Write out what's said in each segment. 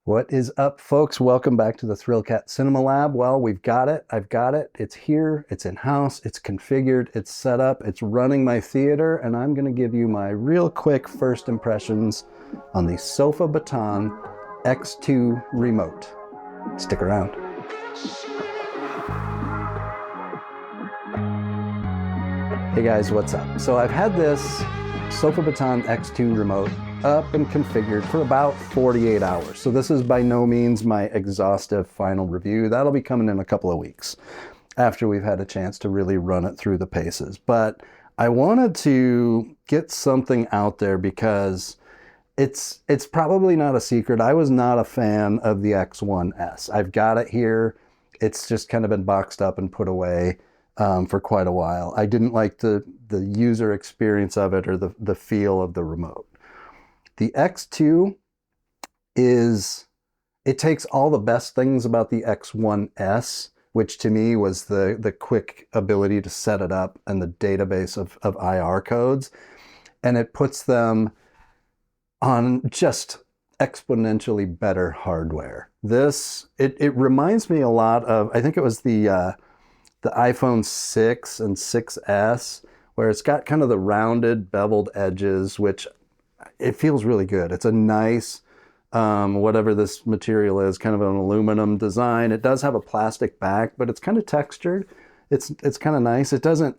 What is up, folks? Welcome back to the ThrillCat Cinema Lab. Well, we've got it. I've got it. It's here. It's in-house. It's configured. It's set up. It's running my theater. And I'm going to give you my real quick first impressions on the Sofabaton X2 remote. Stick around. Hey guys, what's up? So I've had this Sofabaton X2 remote up and configured for about 48 hours. So this is by no means my exhaustive final review. That'll be coming in a couple of weeks after we've had a chance to really run it through the paces. But I wanted to get something out there because it's probably not a secret. I was not a fan of the X1S. I've got it here. It's just kind of been boxed up and put away for quite a while. I didn't like the user experience of it or the feel of the remote. The X2 it takes all the best things about the X1S, which to me was the quick ability to set it up and the database of IR codes, and it puts them on just exponentially better hardware. It reminds me a lot of, I think it was the iPhone 6 and 6S, where it's got kind of the rounded beveled edges, which it feels really good. It's a nice, whatever this material is, kind of an aluminum design. It does have a plastic back, but it's kind of textured. It's kind of nice. The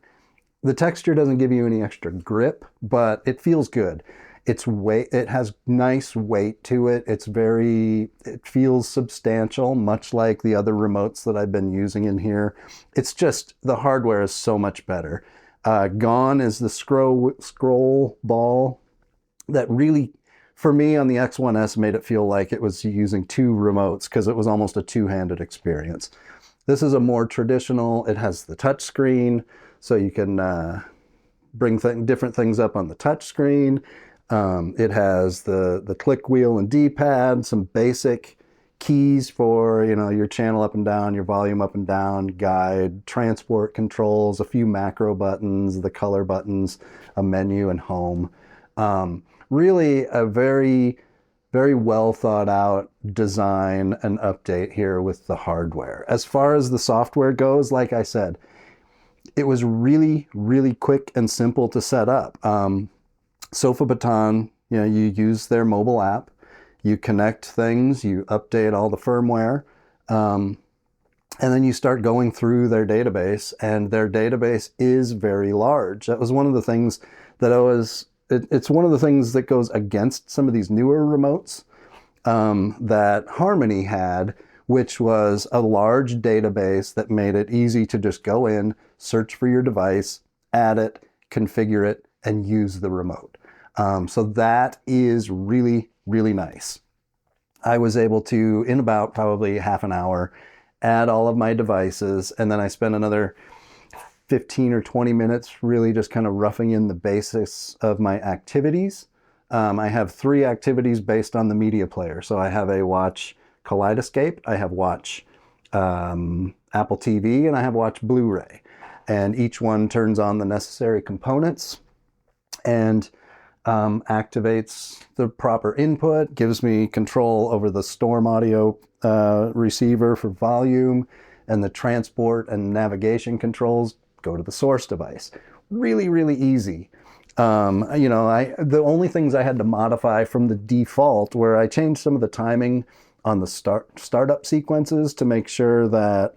texture doesn't give you any extra grip, but it feels good. It has nice weight to it. It feels substantial, much like the other remotes that I've been using in here. It's just, the hardware is so much better. Gone is the scroll ball that really, for me on the X1S, made it feel like it was using two remotes because it was almost a two-handed experience. This is a more traditional, it has the touch screen, so you can bring different things up on the touch screen. It has the click wheel and D-pad, some basic keys for, your channel up and down, your volume up and down, guide, transport controls, a few macro buttons, the color buttons, a menu, and home. Really a very, very well thought out design and update here with the hardware. As far as the software goes, like I said, it was really, really quick and simple to set up. Sofabaton, you use their mobile app, you connect things, you update all the firmware, and then you start going through their database, and their database is very large. That was one of the things that it's one of the things that goes against some of these newer remotes that Harmony had, which was a large database that made it easy to just go in, search for your device, add it, configure it, and use the remote. So that is really, really nice. I was able to, in about probably half an hour, add all of my devices, and then I spent another 15 or 20 minutes really just kind of roughing in the basics of my activities. I have 3 activities based on the media player. So I have a watch Kaleidoscape, I have watch Apple TV, and I have watch Blu-ray. And each one turns on the necessary components and activates the proper input, gives me control over the Storm audio receiver for volume, and the transport and navigation controls go to the source device. Really, really easy. The only things I had to modify from the default were I changed some of the timing on the startup sequences to make sure that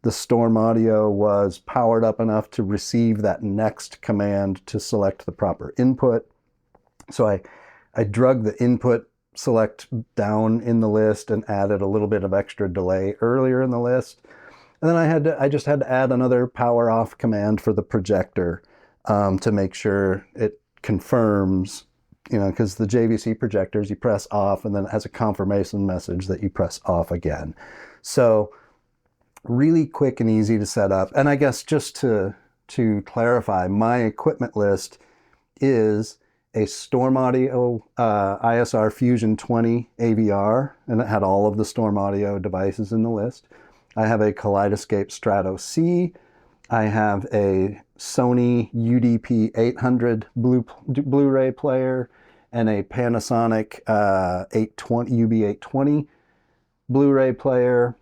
the Storm audio was powered up enough to receive that next command to select the proper input. So I drug the input select down in the list and added a little bit of extra delay earlier in the list. And then I just had to add another power off command for the projector to make sure it confirms, because the JVC projectors, you press off and then it has a confirmation message that you press off again. So really quick and easy to set up. And I guess just to clarify, my equipment list is a Storm Audio ISR Fusion 20 AVR, and it had all of the Storm Audio devices in the list. I have a Kaleidoscape Strato C. I have a Sony UDP 800 Blu-ray player and a Panasonic UB820 Blu-ray player,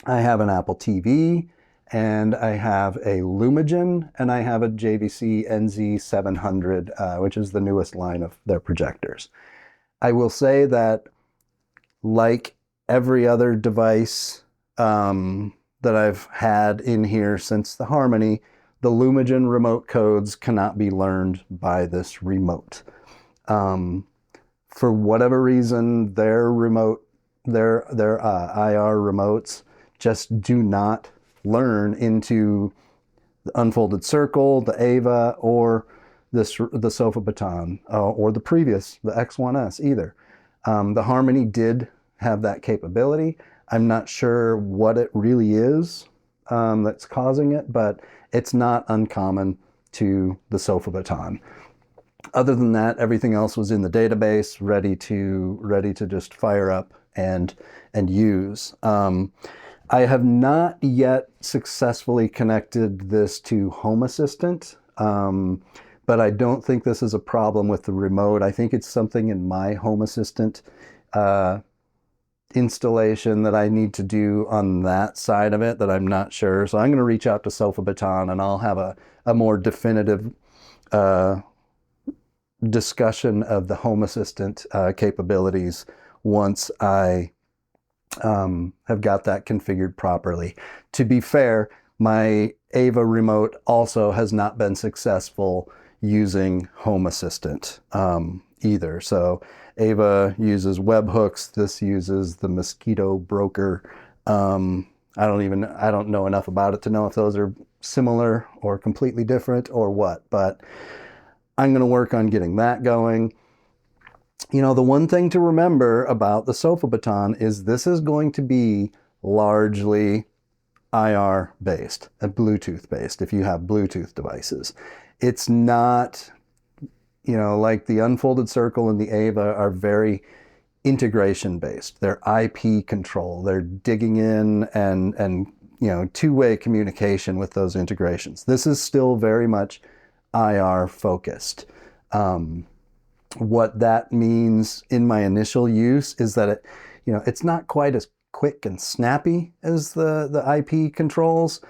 I have an Apple TV, and I have a Lumagen, and I have a JVC NZ700, which is the newest line of their projectors. I will say that, like every other device that I've had in here since the Harmony, the Lumagen remote codes cannot be learned by this remote. For whatever reason, their IR remotes just do not learn into the unfolded circle, the Ava, or the Sofabaton, or the previous, the X1S either. The Harmony did have that capability. I'm not sure what it really is that's causing it, but it's not uncommon to the Sofabaton. Other than that, everything else was in the database, ready to just fire up and use. I have not yet successfully connected this to Home Assistant, but I don't think this is a problem with the remote. I think it's something in my Home Assistant installation that I need to do on that side of it that I'm not sure. So I'm going to reach out to Sofabaton, and I'll have a more definitive discussion of the Home Assistant capabilities once I have got that configured properly. To be fair, my Ava remote also has not been successful using Home Assistant either. So Ava uses webhooks. This uses the Mosquito Broker. I don't know enough about it to know if those are similar or completely different or what, but I'm going to work on getting that going. You know, the one thing to remember about the Sofabaton is this is going to be largely IR based and Bluetooth based if you have Bluetooth devices. It's not, you know, like the Unfolded Circle and the Ava are very integration based. They're IP control. They're digging in and you know, two-way communication with those integrations. This is still very much IR focused. What that means in my initial use is that it, you know, it's not quite as quick and snappy as the IP controls,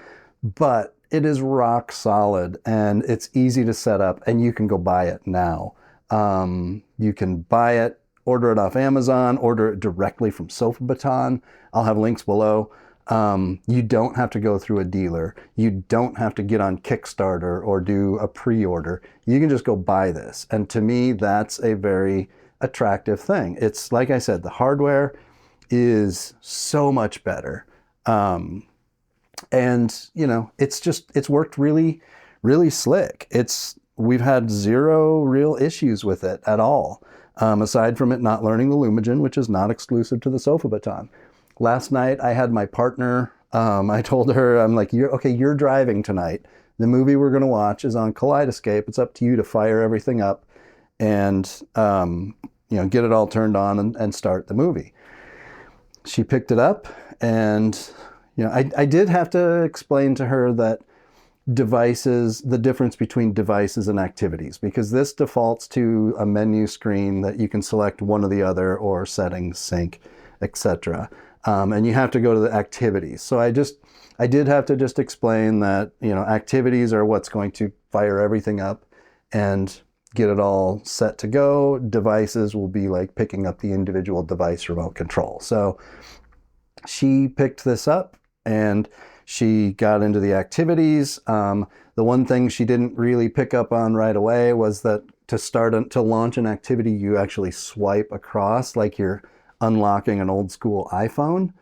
but it is rock solid and it's easy to set up, and you can go buy it now. You can buy it, order it off Amazon, order it directly from Sofabaton. I'll have links below. You don't have to go through a dealer. You don't have to get on Kickstarter or do a pre-order. You can just go buy this. And to me, that's a very attractive thing. It's like I said, the hardware is so much better. And you know, it's worked really, really slick. We've had zero real issues with it at all. Aside from it not learning the Lumagen, which is not exclusive to the Sofabaton. Last night, I had my partner, I told her, I'm like, you're driving tonight. The movie we're going to watch is on Kaleidoscape. It's up to you to fire everything up and, you know, get it all turned on and start the movie. She picked it up, and, you know, I did have to explain to her that the difference between devices and activities, because this defaults to a menu screen that you can select one or the other, or settings, sync, etc. And you have to go to the activities. So I did have to just explain that, you know, activities are what's going to fire everything up and get it all set to go. Devices will be like picking up the individual device remote control. So she picked this up and she got into the activities. The one thing she didn't really pick up on right away was that to launch an activity, you actually swipe across like you're unlocking an old school iPhone,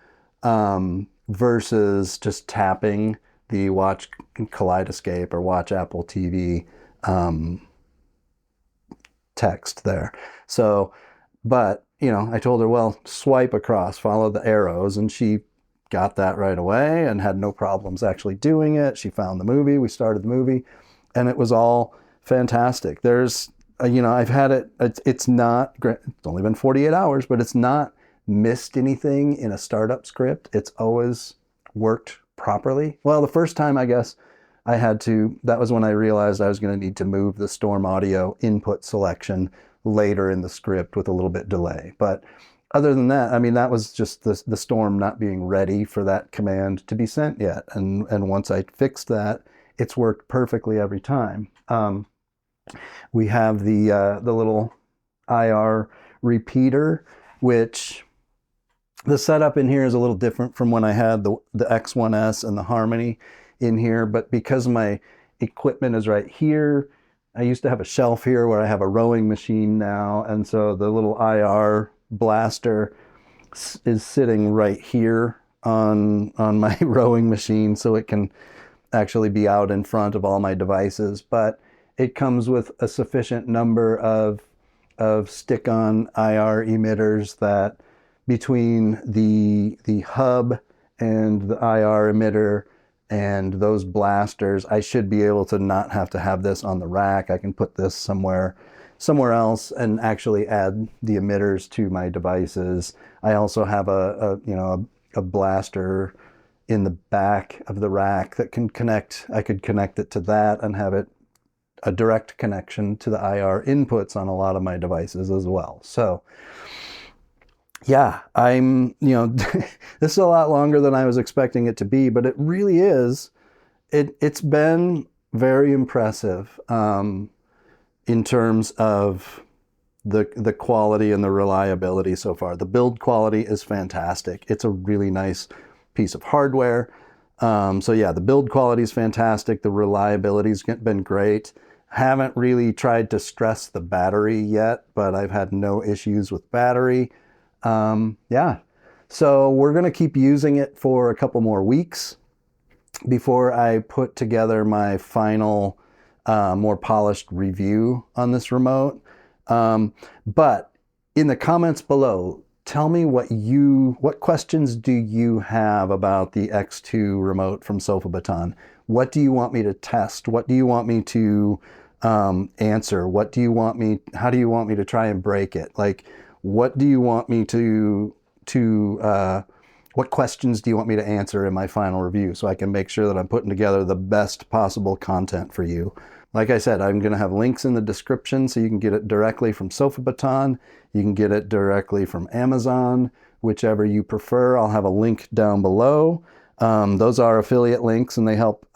versus just tapping the Watch Kaleidoscape or Watch Apple TV text there. So, but, you know, I told her, well, swipe across, follow the arrows, and she got that right away and had no problems actually doing it. She found the movie, we started the movie, and it was all fantastic. There's, you know, I've had it, it's only been 48 hours, but it's not missed anything in a startup script. It's always worked properly. Well, the first time, I guess, that was when I realized I was going to need to move the Storm Audio input selection later in the script with a little bit delay. But other than that, I mean, that was just the storm not being ready for that command to be sent yet. And once I fixed that, it's worked perfectly every time. We have the little IR repeater, which the setup in here is a little different from when I had the X1S and the Harmony in here, but because my equipment is right here, I used to have a shelf here where I have a rowing machine now, and so the little IR blaster is sitting right here on my rowing machine, so it can actually be out in front of all my devices. But it comes with a sufficient number of stick-on IR emitters that between the hub and the IR emitter and those blasters, I should be able to not have to have this on the rack. I can put this somewhere else and actually add the emitters to my devices. I also have a blaster in the back of the rack that can connect. I could connect it to that and have it a direct connection to the IR inputs on a lot of my devices as well. So yeah, this is a lot longer than I was expecting it to be, but it really is. It's been very impressive in terms of the quality and the reliability so far. The build quality is fantastic. It's a really nice piece of hardware. So yeah, the build quality is fantastic. The reliability's been great. Haven't really tried to stress the battery yet, but I've had no issues with battery. Yeah, so we're going to keep using it for a couple more weeks before I put together my final, more polished review on this remote. But in the comments below, tell me what questions do you have about the X2 remote from Sofabaton? What do you want me to test? What do you want me to answer? How do you want me to try and break it? Like, what do you want me what questions do you want me to answer in my final review so I can make sure that I'm putting together the best possible content for you? Like I said, I'm going to have links in the description so you can get it directly from Sofabaton. You can get it directly from Amazon, whichever you prefer. I'll have a link down below. Those are affiliate links and they help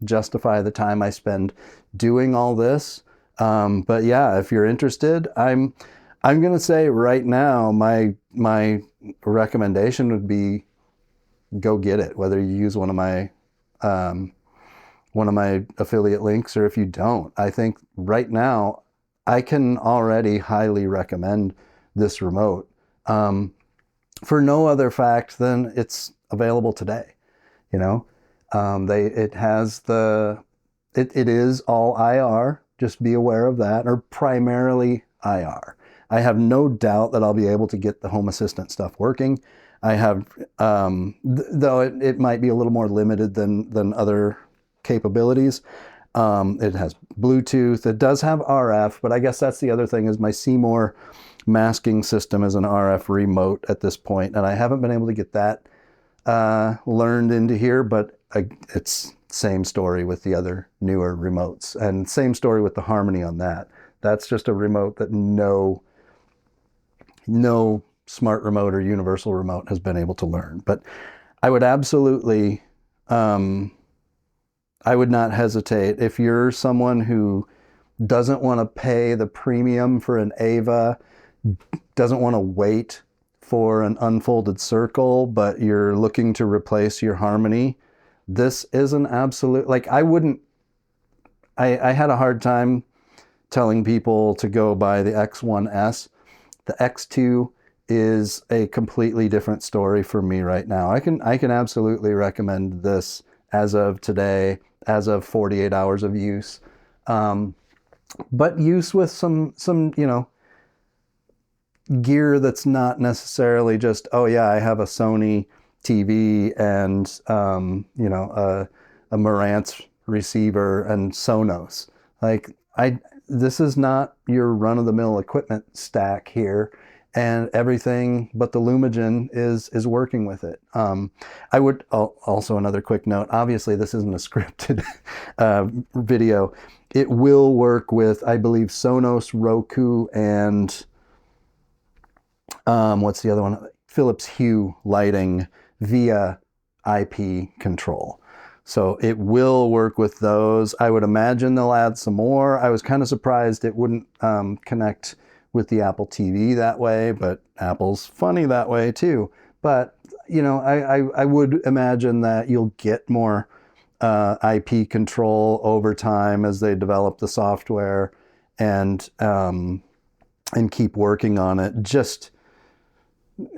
justify the time I spend doing all this. But yeah, if you're interested, I'm going to say right now, my recommendation would be go get it, whether you use one of my affiliate links or if you don't. I think right now I can already highly recommend this remote for no other fact than it's available today. It is all IR. Just be aware of that, or primarily IR. I have no doubt that I'll be able to get the Home Assistant stuff working. I have, though it might be a little more limited than other capabilities. It has Bluetooth. It does have RF, but I guess that's the other thing is my Seymour masking system is an RF remote at this point, and I haven't been able to get that learned into here, but it's same story with the other newer remotes, and same story with the Harmony on that. That's just a remote that no smart remote or universal remote has been able to learn. But I would absolutely, I would not hesitate. If you're someone who doesn't want to pay the premium for an Ava, doesn't want to wait for an unfolded circle, but you're looking to replace your Harmony, this is an absolute, like I had a hard time telling people to go buy the X1S. The X2 is a completely different story for me right now. I can absolutely recommend this as of today, as of 48 hours of use. But use with some gear that's not necessarily just, oh yeah, I have a Sony TV and a Marantz receiver and Sonos. Like this is not your run-of-the-mill equipment stack here, and everything but the Lumagen is working with it. I would also, another quick note, obviously this isn't a scripted video. It will work with, I believe, Sonos, Roku, and What's the other one? Philips Hue lighting via IP control. So it will work with those. I would imagine they'll add some more. I was kind of surprised it wouldn't connect with the Apple TV that way, but Apple's funny that way too. But, you know, I would imagine that you'll get more IP control over time as they develop the software and keep working on it. Just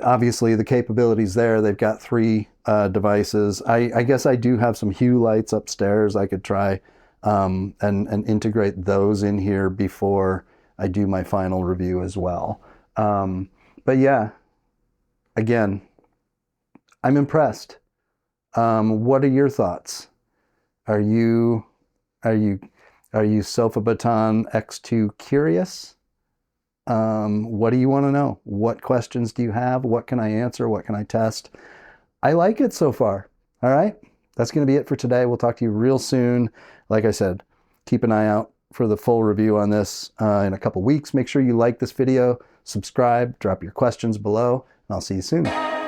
obviously the capabilities there. They've got 3 devices. I guess I do have some Hue lights upstairs. I could try and integrate those in here before I do my final review as well. But yeah, again, I'm impressed. What are your thoughts? Are you Sofabaton X2 curious? What do you want to know? What questions do you have? What can I answer? What can I test? I like it so far. All right. That's going to be it for today. We'll talk to you real soon. Like I said, keep an eye out for the full review on this in a couple weeks. Make sure you like this video, subscribe, drop your questions below, and I'll see you soon.